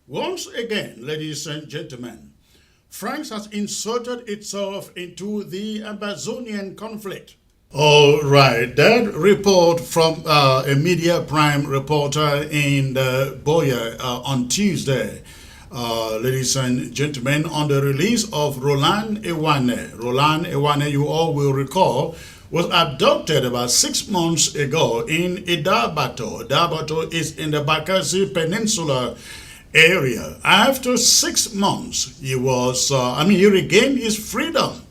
Once again, ladies and gentlemen, France has inserted itself into the Amazonian conflict. All right, that report from a Media Prime reporter in Boya on Tuesday, ladies and gentlemen, on the release of Roland Ewane. Roland Ewane, you all will recall, was abducted about 6 months ago in Idabato. Idabato is in the Bakassi Peninsula area. After 6 months, he regained his freedom.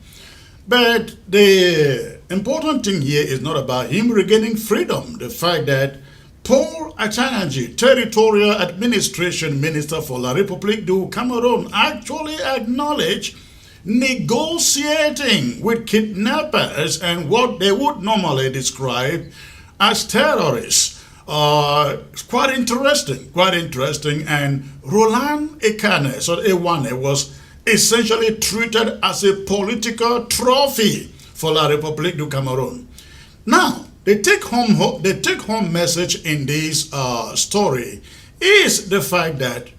But the important thing here is not about him regaining freedom. The fact that Paul Atanga Nji, Territorial Administration Minister for La République du Cameroon, actually acknowledged negotiating with kidnappers and what they would normally describe as terrorists. Quite interesting. And Roland Ewane was essentially treated as a political trophy for La République du Cameroon. Now, the take-home message in this story is the fact that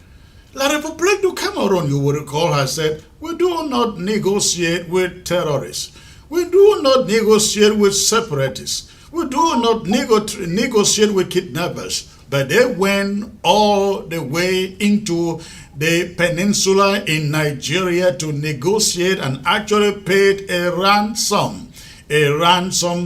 La République du Cameroon, you will recall, has said, we do not negotiate with terrorists. We do not negotiate with separatists. We do not negotiate with kidnappers. But they went all the way into the peninsula in Nigeria to negotiate and actually paid a ransom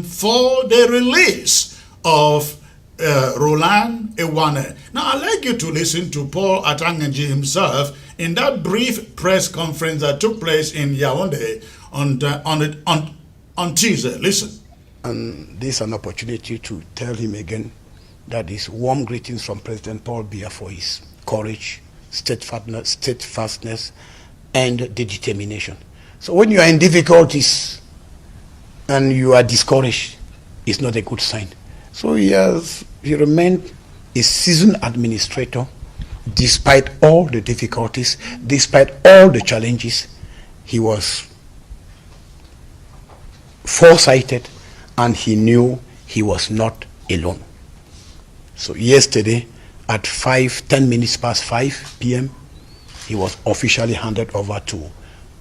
for the release of Roland Ewane. Now, I'd like you to listen to Paul Atanga Nji himself in that brief press conference that took place in Yaoundé on Tuesday. Listen. And this is an opportunity to tell him again that his warm greetings from President Paul Biya for his courage, steadfastness, and the determination. So when you are in difficulties and you are discouraged, it's not a good sign. So he remained a seasoned administrator despite all the difficulties, despite all the challenges. He was foresighted and he knew he was not alone. So yesterday at 10 minutes past 5 p.m., he was officially handed over to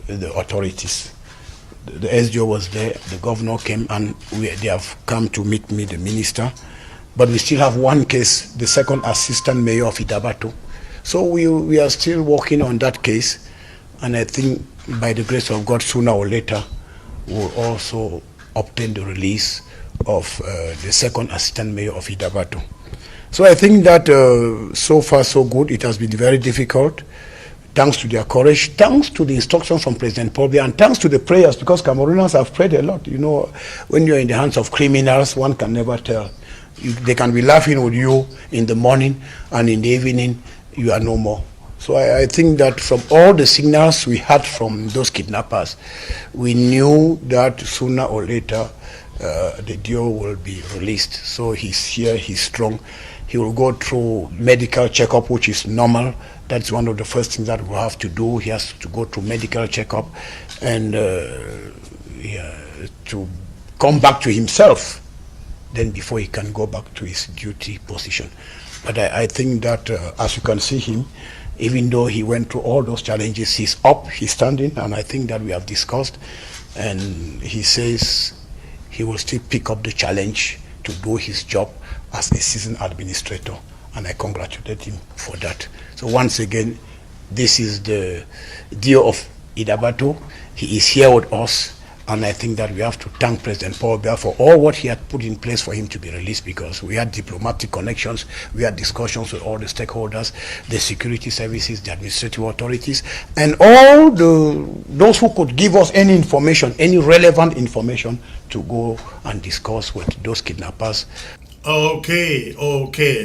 the authorities. The SGO was there, the governor came, and they have come to meet me, the minister. But we still have one case, the second assistant mayor of Idabato. So we are still working on that case, and I think by the grace of God, sooner or later, we'll also obtain the release of the second assistant mayor of Idabato. So I think that so far so good. It has been very difficult. Thanks to their courage, thanks to the instructions from President Paul Biya, and thanks to the prayers, because Cameroonians have prayed a lot. You know, when you're in the hands of criminals, one can never tell. They can be laughing with you in the morning, and in the evening, you are no more. So I think that from all the signals we had from those kidnappers, we knew that sooner or later, the deal will be released. So he's here, he's strong. He will go through medical checkup, which is normal. That's one of the first things that we'll have to do. He has to go through medical checkup and to come back to himself, then before he can go back to his duty position. But I think that as you can see him, even though he went through all those challenges, he's up, he's standing, and I think that we have discussed. And he says he will still pick up the challenge to do his job as a seasoned administrator, and I congratulate him for that. So once again, this is the deal of Idabato. He is here with us, and I think that we have to thank President Paul Biya for all what he had put in place for him to be released, because we had diplomatic connections, we had discussions with all the stakeholders, the security services, the administrative authorities, and all those who could give us any information, any relevant information to go and discuss with those kidnappers. Okay,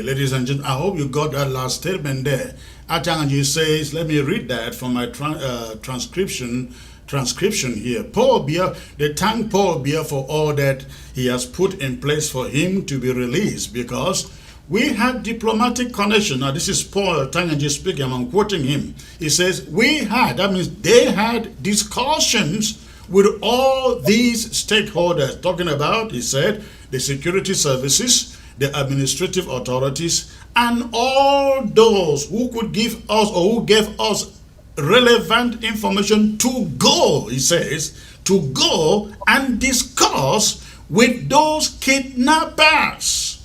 ladies and gentlemen, I hope you got that last statement there. Atanga Nji says, let me read that from my transcription here. Paul Biya, they thank Paul Biya for all that he has put in place for him to be released, because we had diplomatic connection. Now, this is Paul Atanga Nji speaking, I'm quoting him. He says, that means they had discussions with all these stakeholders, talking about, he said, the security services, the administrative authorities, and all those who could give us or who gave us relevant information to go, he says, to go and discuss with those kidnappers.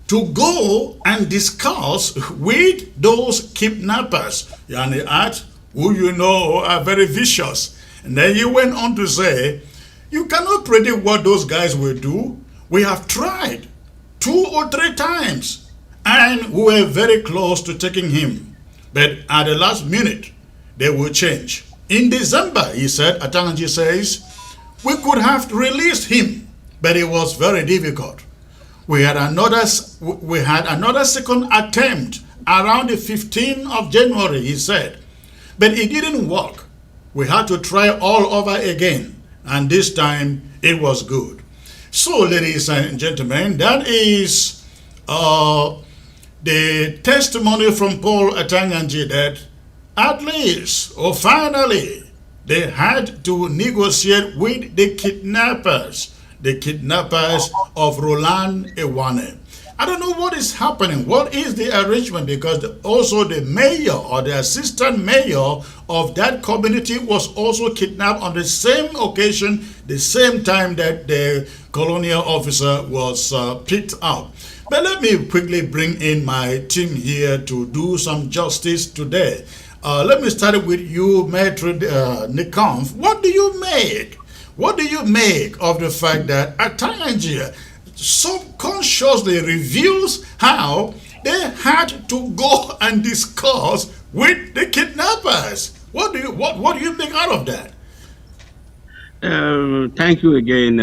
To go and discuss with those kidnappers. Yani at who you know are very vicious. And then he went on to say, you cannot predict what those guys will do. We have tried 2 or 3 times and we were very close to taking him. But at the last minute, they will change. In December, he said, Atanga Nji says, we could have released him, but it was very difficult. We had another second attempt around the 15th of January, he said, but it didn't work. We had to try all over again, and this time it was good. So, ladies and gentlemen, that is the testimony from Paul Atanga Nji that at least, or finally, they had to negotiate with the kidnappers of Roland Ewane. I don't know what is happening. What is the arrangement? Because also the mayor or the assistant mayor of that community was also kidnapped on the same occasion, the same time that the colonial officer was picked up. But let me quickly bring in my team here to do some justice today. Let me start with you, Maitre Nikamf. What do you make? What do you make of the fact that Atanga Nji subconsciously reveals how they had to go and discuss with the kidnappers? What do you make out of that? Thank you again,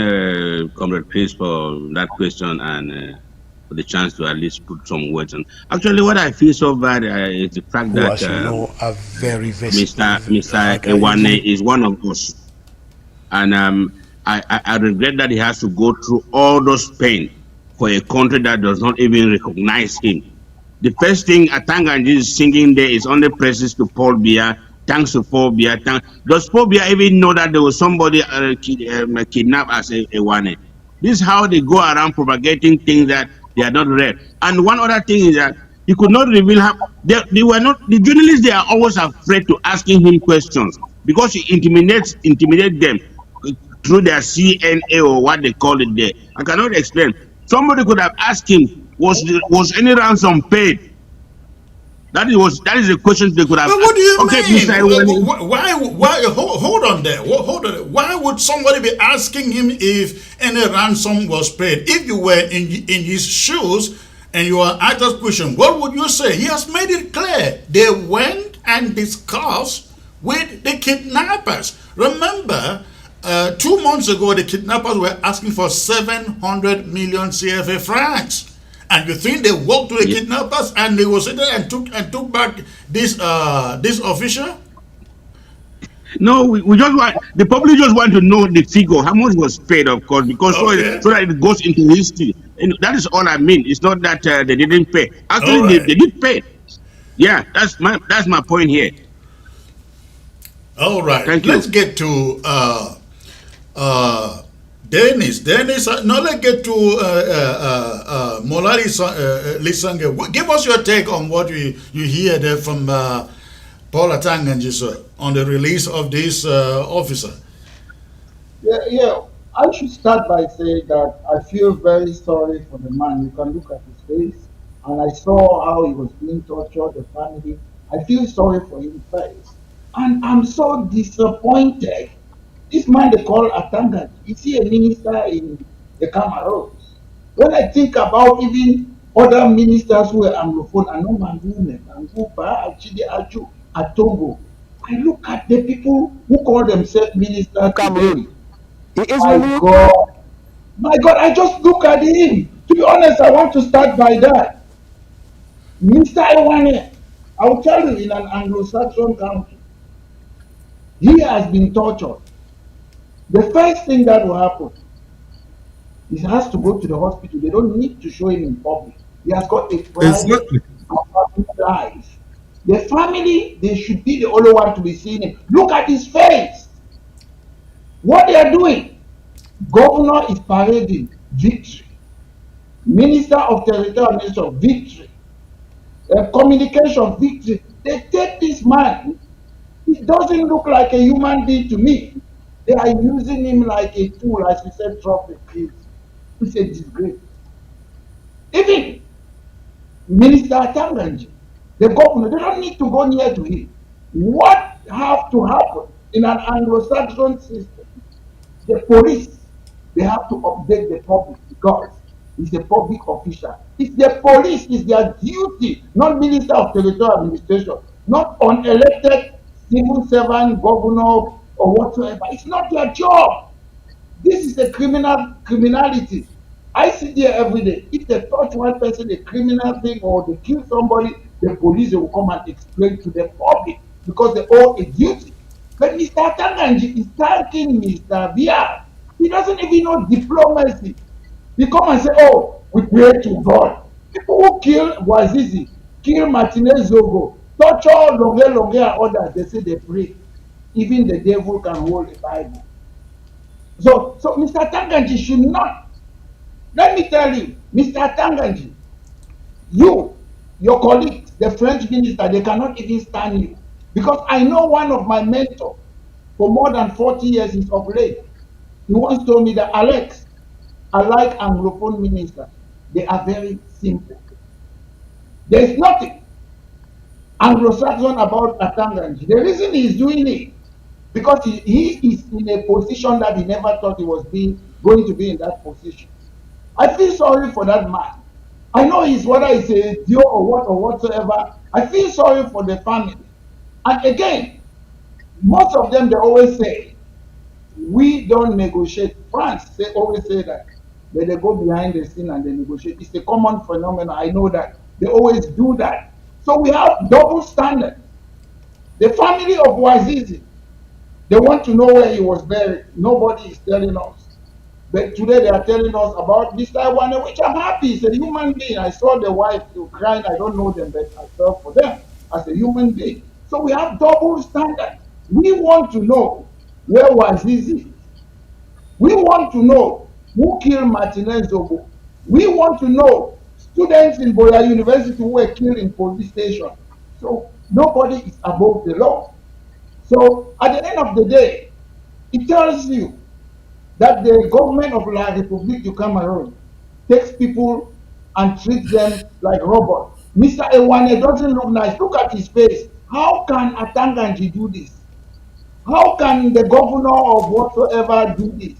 Comrade Chris, for that question and for the chance to at least put some words on. Actually, what I feel so bad is the fact that Mr. Ewane is one of us. And I regret that he has to go through all those pain for a country that does not even recognize him. The first thing Atanga Nji is singing there is only praises to Paul Biya, thanks to Paul Biya. Does Paul Biya even know that there was somebody kidnapped as Ewane? This is how they go around propagating things that they are not read. And one other thing is that he could not reveal how they were not. The journalists, they are always afraid to asking him questions because he intimidates them through their CNA or what they call it there. I cannot explain. Somebody could have asked him, was any ransom paid? That is a question they could have. But what do you mean? Why? Hold on there. Hold on. Why would somebody be asking him if any ransom was paid? If you were in his shoes and you are asked that question, what would you say? He has made it clear. They went and discussed with the kidnappers. Remember, 2 months ago, the kidnappers were asking for 700 million CFA francs. And you think they walked to the kidnappers and they was there and took back this official? No, we just want the public just want to know the figure, how much was paid, of course, because so that it goes into history. And that is all I mean. It's not that they didn't pay. Actually, they did pay. Yeah, that's my point here. All right. Thank you. Let's get to Dennis, no, let's get to Molari Lisange. Give us your take on what you hear there from Paul Atanga Nji, sir, on the release of this officer. Yeah, I should start by saying that I feel very sorry for the man. You can look at his face, and I saw how he was being tortured, the family. I feel sorry for him first. And I'm so disappointed. This man they call Atanga, is he a minister in the Cameroon? When I think about even other ministers who are Anglophone, Anomandume, Anguba, Achide Achu, Atogo, I look at the people who call themselves ministers today. My God, I just look at him. To be honest, I want to start by that. Mr. Ewane, I will tell you, in an Anglo-Saxon country, he has been tortured. The first thing that will happen is he has to go to the hospital. They don't need to show him in public. He has got a private life. The family, they should be the only one to be seeing him. Look at his face. What they are doing. Governor is parading victory. Minister of Territorial Administration, victory. Communication, victory. They take this man. It doesn't look like a human being to me. They are using him like a tool, as we said, trophy. It's a disgrace. Even Minister Atanga Nji, the governor, they don't need to go near to him. What have to happen in an Anglo-Saxon system? The police, they have to update the public because it's a public official. It's the police, it's their duty, not Minister of Territorial Administration, not unelected civil servant, governor, or whatsoever. It's not their job. This is a criminality. I sit there every day. If they touch one person, a criminal thing, or they kill somebody, the police will come and explain to the public because they owe a duty. But Mr. Atanga Nji is thanking Mr. Biya. He doesn't even know diplomacy. He come and say, oh, we pray to God. People who kill Wazizi, kill Martinez Zogo, torture Longe and others, they say they pray. Even the devil can hold the Bible. So Mr. Atanga Nji should not. Let me tell you, Mr. Atanga Nji, your colleagues, the French minister, they cannot even stand you. Because I know one of my mentors for more than 40 years is of late. He once told me that, Alex, I like Anglophone ministers. They are very simple. There is nothing Anglo-Saxon about Atanga Nji. The reason he is doing it, because he is in a position that he never thought he was going to be in that position. I feel sorry for that man. I know he's whether it's a deal or what or whatsoever. I feel sorry for the family. And again, most of them, they always say, we don't negotiate. France, they always say that. But they go behind the scene and they negotiate. It's a common phenomenon. I know that. They always do that. So we have double standards. The family of Wazizi, they want to know where he was buried. Nobody is telling us. But today they are telling us about Mr. Iwane, which I'm happy. He's a human being. I saw the wife crying. I don't know them, but I felt for them as a human being. So we have double standards. We want to know where Wazizi is. We want to know who killed Martinez Zogo. We want to know students in Boya University who were killed in police station. So nobody is above the law. So at the end of the day, it tells you that the government of La République du Cameroon takes people and treats them like robots. Mr. Iwane doesn't look nice. Look at his face. How can Atanga Nji do this? How can the governor of whatsoever do this?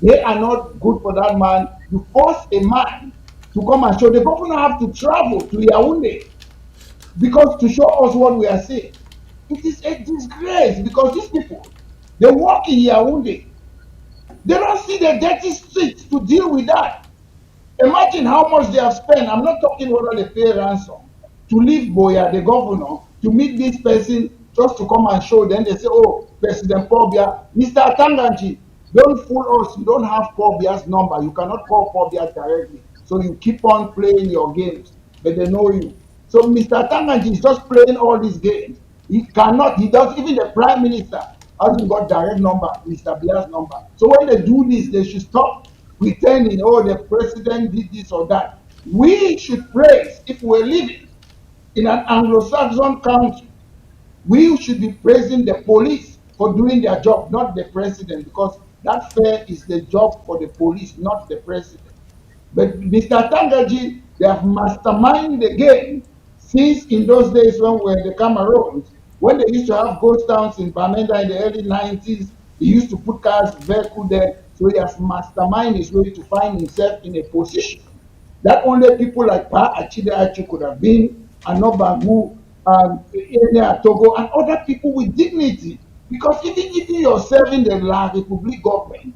They are not good for that man. You force a man to come and show. The governor have to travel to Yaoundé because to show us what we are seeing. It is a disgrace because these people, they work in Yaoundé. They don't see the dirty streets to deal with that. Imagine how much they have spent. I'm not talking whether they pay ransom to leave Boya, the governor, to meet this person just to come and show. Then they say, oh, President Paul Biya, Mr. Atanga Nji, don't fool us. You don't have Paul Biya's number. You cannot call Paul Biya directly. So you keep on playing your games, but they know you. So Mr. Atanga Nji is just playing all these games. He cannot, he does, even the prime minister hasn't got direct number, Mr. Biya's number. So when they do this, they should stop pretending, oh, the president did this or that. We should praise, if we're living in an Anglo-Saxon country, we should be praising the police for doing their job, not the president, because that fair is the job for the police, not the president. But Mr. Atanga Nji, they have masterminded the game since in those days when we were in the Cameroons, when they used to have ghost towns in Bamenda in the early 90s, he used to put cars, vehicle there, so he has masterminded his way to find himself in a position that only people like Pa Achide Achu could have been, and Nobagu, Ene Togo, and other people with dignity. Because even if you're serving the La Republic government,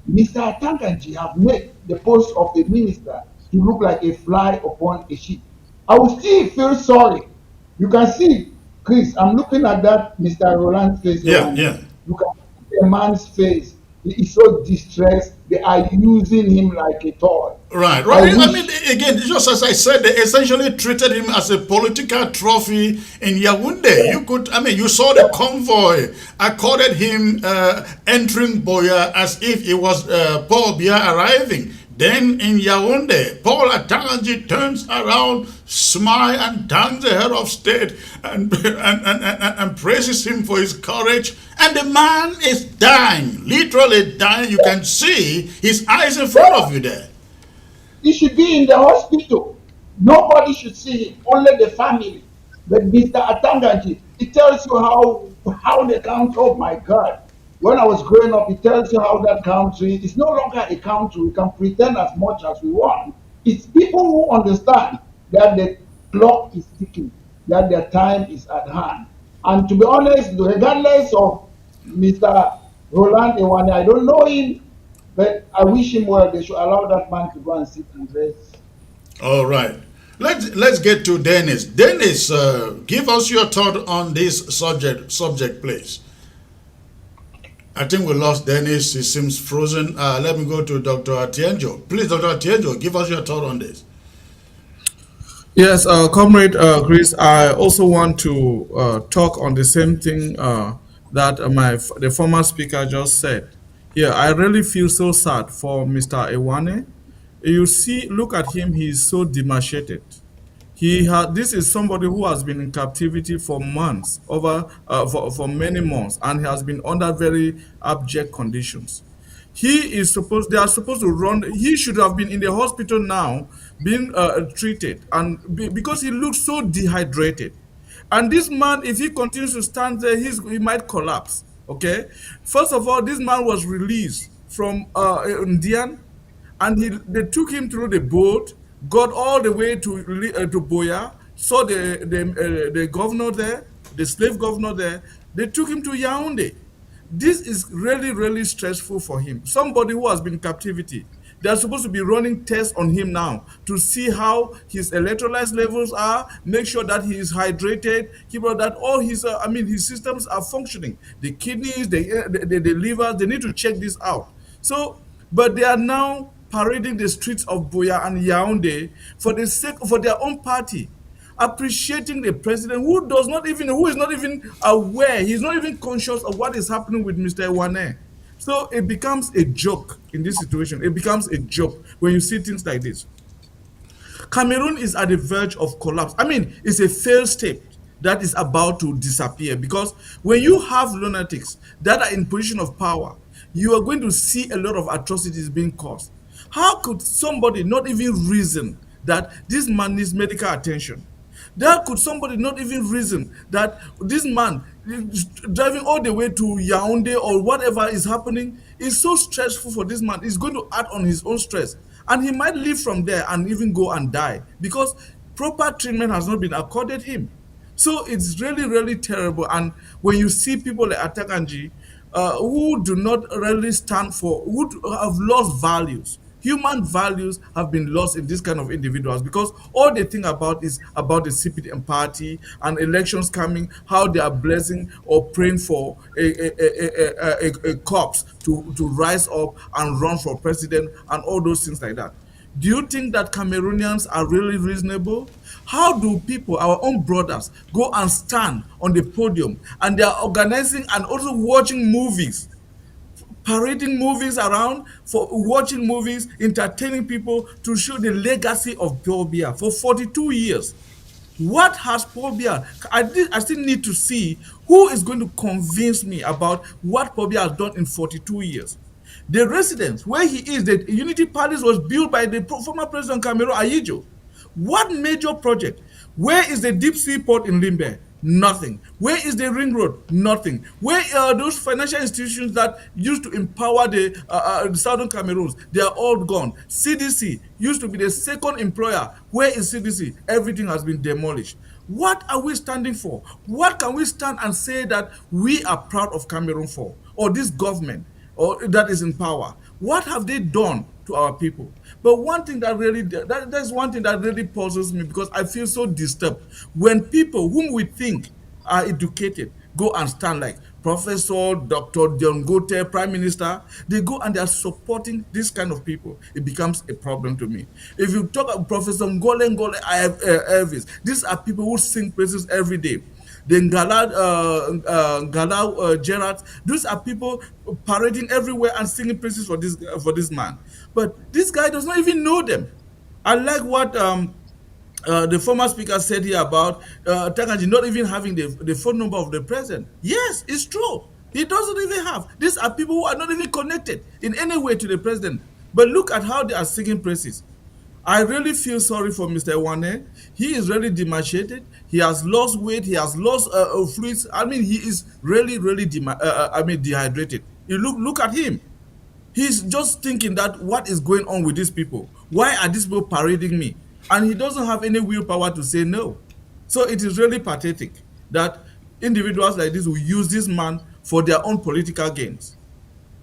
Mr. Atanga Nji have made the post of a minister to look like a fly upon a sheet. I will still feel sorry. You can see, Chris, I'm looking at that Mr. Roland's face. Yeah, yeah. You can see a man's face. He is so distressed. They are using him like a toy. Right, right. I mean, again, just as I said, they essentially treated him as a political trophy in Yaoundé. You could, I mean, you saw the convoy accorded him entering Boya as if it was Paul Biya arriving. Then in Yaoundé, Paul Atanga Nji turns around, smiles, and thanks the head of state and praises him for his courage. And the man is dying, literally dying. You can see his eyes in front of you there. He should be in the hospital. Nobody should see him, only the family. But Mr. Atanga Nji, it tells you how the country, oh my God. When I was growing up, it tells you how that country is no longer a country. We can pretend as much as we want. It's people who understand that the clock is ticking, that their time is at hand. And to be honest, regardless of Mr. Roland Ewane, I don't know him, but I wish him well. They should allow that man to go and sit and rest. All right. Let's get to Dennis. Dennis, give us your thought on this subject, please. I think we lost Dennis. He seems frozen. Let me go to Dr. Atienjo. Please, Dr. Atienjo, give us your thought on this. Yes, Comrade Chris, I also want to talk on the same thing that the former speaker just said. Yeah, I really feel so sad for Mr. Ewane. You see, look at him, he's so demarcated. This is somebody who has been in captivity for months, for many months, and he has been under very abject conditions. They are supposed to run. He should have been in the hospital now, being treated, and because he looks so dehydrated. And this man, if he continues to stand there, he might collapse. Okay, first of all, this man was released from Indian, and they took him through the boat, got all the way to Boya, saw the governor there, the slave governor there. They took him to Yaoundé. This is really, really stressful for him. Somebody who has been in captivity. They are supposed to be running tests on him now to see how his electrolyte levels are, make sure that he is hydrated, keep on that all his systems are functioning. The kidneys, the liver, they need to check this out. So, but they are now parading the streets of Buea and Yaoundé for their own party, appreciating the president who is not even aware, he's not even conscious of what is happening with Mr. Ewane. So it becomes a joke in this situation. It becomes a joke when you see things like this. Cameroon is at the verge of collapse. I mean, it's a failed state that is about to disappear, because when you have lunatics that are in position of power, you are going to see a lot of atrocities being caused. How could somebody not even reason that this man needs medical attention? How could somebody not even reason that this man driving all the way to Yaoundé or whatever is happening is so stressful for this man? He's going to add on his own stress, and he might leave from there and even go and die because proper treatment has not been accorded him. So it's really, really terrible. And when you see people like Atanga Nji, who do not really stand for, who have lost values, human values have been lost in this kind of individuals, because all they think about is about the CPDM party and elections coming, how they are blessing or praying for a corpse to rise up and run for president and all those things like that. Do you think that Cameroonians are really reasonable? How do people, our own brothers, go and stand on the podium and they are organizing and also watching movies, parading movies around, for watching movies, entertaining people to show the legacy of Paul Biya for 42 years? What has Paul Biya? I still need to see who is going to convince me about what Paul Biya has done in 42 years. The residence where he is, the Unity Palace was built by the former president Cameroon Ayijo. What major project? Where is the deep sea port in Limbe? Nothing. Where is the ring road? Nothing. Where are those financial institutions that used to empower the southern Cameroons? They are all gone. CDC used to be the second employer. Where is CDC? Everything has been demolished. What are we standing for? What can we stand and say that we are proud of Cameroon for? Or this government or that is in power? What have they done to our people? But one thing that really, that's one thing that really puzzles me, because I feel so disturbed when people whom we think are educated go and stand like Professor Dr. Diongote, Prime Minister, they go and they are supporting this kind of people. It becomes a problem to me. If you talk about Professor Ngole, I have Elvis. These are people who sing praises every day. the Ngala Gerard. Those are people parading everywhere and singing praises for this man. But this guy does not even know them. I like what the former speaker said here about Atanga Nji not even having the phone number of the president. Yes, it's true. He doesn't even have. These are people who are not even connected in any way to the president. But look at how they are singing praises. I really feel sorry for Mr. Wane. He is really demarcated. He has lost weight. He has lost fluids. I mean, he is really, really dehydrated. You look at him. He's just thinking that what is going on with these people? Why are these people parading me? And he doesn't have any willpower to say no. So it is really pathetic that individuals like this will use this man for their own political gains.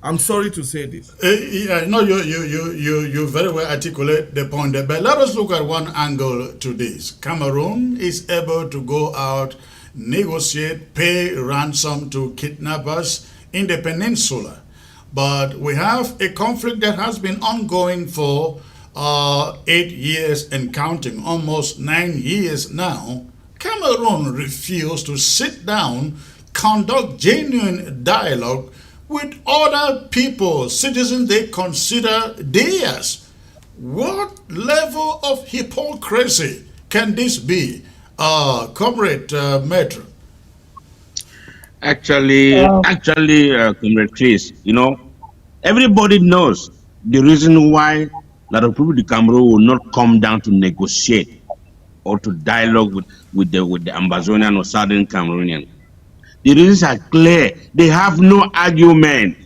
I'm sorry to say this. Yeah, no, you very well articulate the point there. But let us look at one angle to this. Cameroon is able to go out, negotiate, pay ransom to kidnappers in the peninsula. But we have a conflict that has been ongoing for 8 years and counting, almost 9 years now. Cameroon refused to sit down, conduct genuine dialogue with other people, citizens they consider theirs. What level of hypocrisy can this be, Comrade Metro? Actually, Comrade Chris, everybody knows the reason why the Republic of Cameroon will not come down to negotiate or to dialogue with the Ambazonian or Southern Cameroonian. The reasons are clear. They have no argument.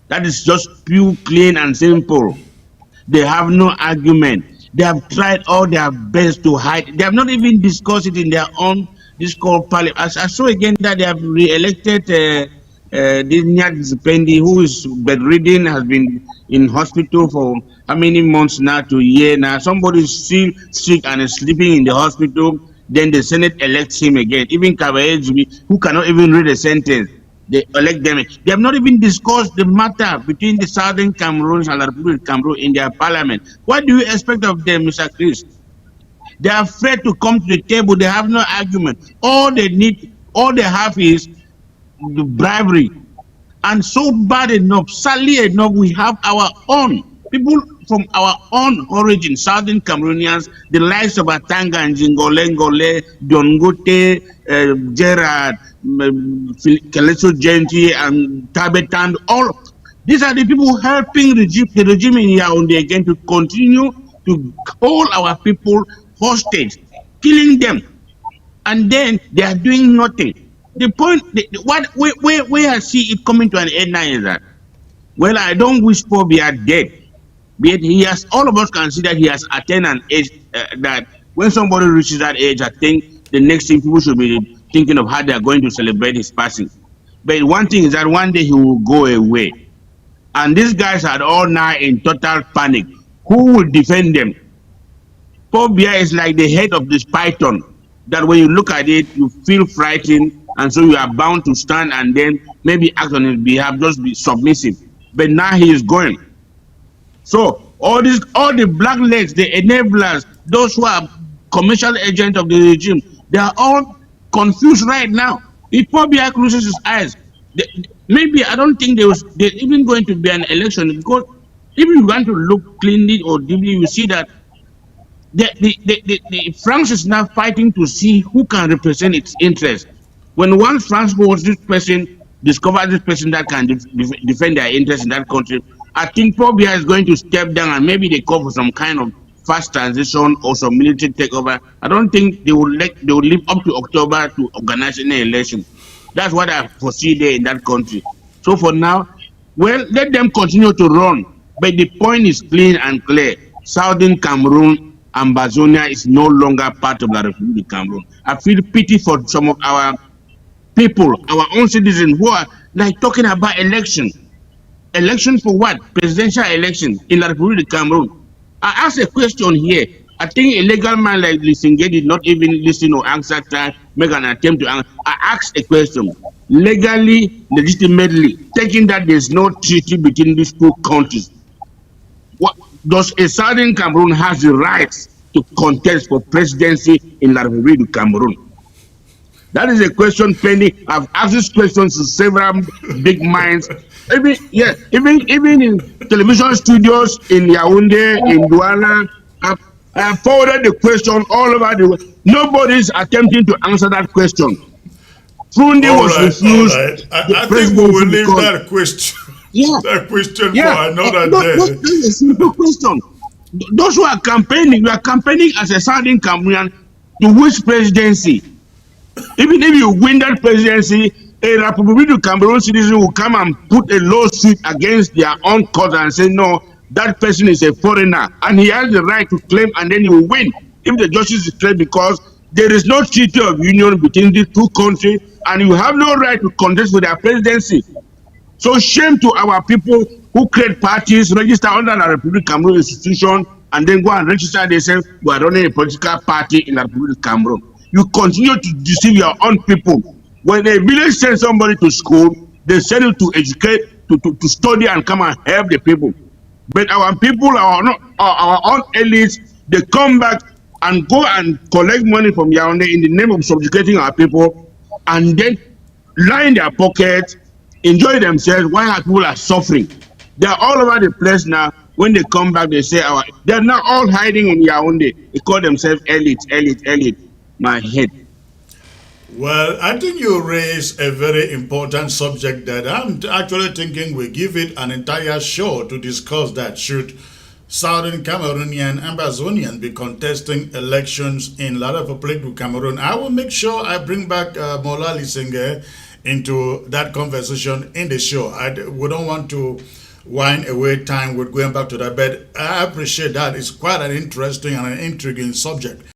That is just pure, clean, and simple. They have no argument. They have tried all their best to hide. They have not even discussed it in their own discord parliament. I saw again that they have re-elected this Nyat Zipendi, who is bedridden, has been in hospital for how many months now to a year now. Somebody is still sick and is sleeping in the hospital. Then the Senate elects him again. Even Kabaye, who cannot even read a sentence, they elect them. They have not even discussed the matter between the Southern Cameroons and the Republic of Cameroon in their parliament. What do you expect of them, Mr. Chris? They are afraid to come to the table. They have no argument. All they have is the bribery. And so bad enough, sadly enough, we have our own people from our own origin, Southern Cameroonians, the likes of Atanga Nji, Ngole, Dongote, Gerard, Keleso Genti, and Tabetan. All these are the people helping the regime in Yaoundé again to continue to hold our people hostage, killing them, and then they are doing nothing. The point, where I see it coming to an end now is that, well, I don't wish for be dead. But he has, all of us consider he has attained an age that when somebody reaches that age, I think the next thing people should be thinking of how they are going to celebrate his passing. But one thing is that one day he will go away. And these guys are all now in total panic. Who will defend them? Paul Biya is like the head of this python, that when you look at it, you feel frightened, and so you are bound to stand and then maybe act on his behalf, just be submissive. But now he is going. So all the black legs, the enablers, those who are commercial agents of the regime, they are all confused right now. If Paul Biya closes his eyes, maybe I don't think there's even going to be an election, because if you want to look cleanly or deeply, you see that the France is now fighting to see who can represent its interest. When once France holds this person, discover this person that can defend their interest in that country, I think Paul Biya is going to step down and maybe they call for some kind of fast transition or some military takeover. I don't think they will live up to October to organize any election. That's what I foresee there in that country. So for now, well, let them continue to run. But the point is clean and clear. Southern Cameroon, Ambazonia is no longer part of the Republic of Cameroon. I feel pity for some of our people, our own citizens, who are like talking about election. Election for what? Presidential election in the Republic of Cameroon. I asked a question here. I think a legal man like Lisingé did not even listen or answer that, make an attempt to answer. I asked a question. Legally, legitimately, taking that there's no treaty between these two countries, what does a Southern Cameroon has the rights to contest for presidency in the Republic of Cameroon? That is a question pending. I've asked this question to several big minds. Even in television studios in Yaoundé, in Douala, I have forwarded the question all over the world. Nobody's attempting to answer that question. Fundi was all refused right. the I think we will presidency leave because that question, yeah, that question yeah, for another that's day. a simple question. Those who are campaigning, you are campaigning as a Southern Cameroonian to which presidency? Even if you win that presidency, a Republic of Cameroon citizen will come and put a lawsuit against their own cause and say, no, that person is a foreigner and he has the right to claim, and then he will win if the justice is clear, because there is no treaty of union between these two countries and you have no right to contest for their presidency. So shame to our people who create parties, register under the Republic of Cameroon institution, and then go and register themselves. We are running a political party in the Republic of Cameroon. You continue to deceive your own people. When a village sends somebody to school, they send you to educate, to study and come and help the people. But our people, our own elites, they come back and go and collect money from Yaoundé in the name of subjugating our people, and then lie in their pockets, enjoy themselves while our people are suffering. They are all over the place now. When they come back, they say they are now all hiding in Yaoundé. They call themselves elite. My head. Well, I think you raise a very important subject that I'm actually thinking we give it an entire show to discuss that. Should Southern Cameroonian Ambazonian be contesting elections in La Republique du Cameroon? I will make sure I bring back Mola Lisenge into that conversation in the show. We don't want to wind away time with going back to that, but I appreciate that. It's quite an interesting and an intriguing subject.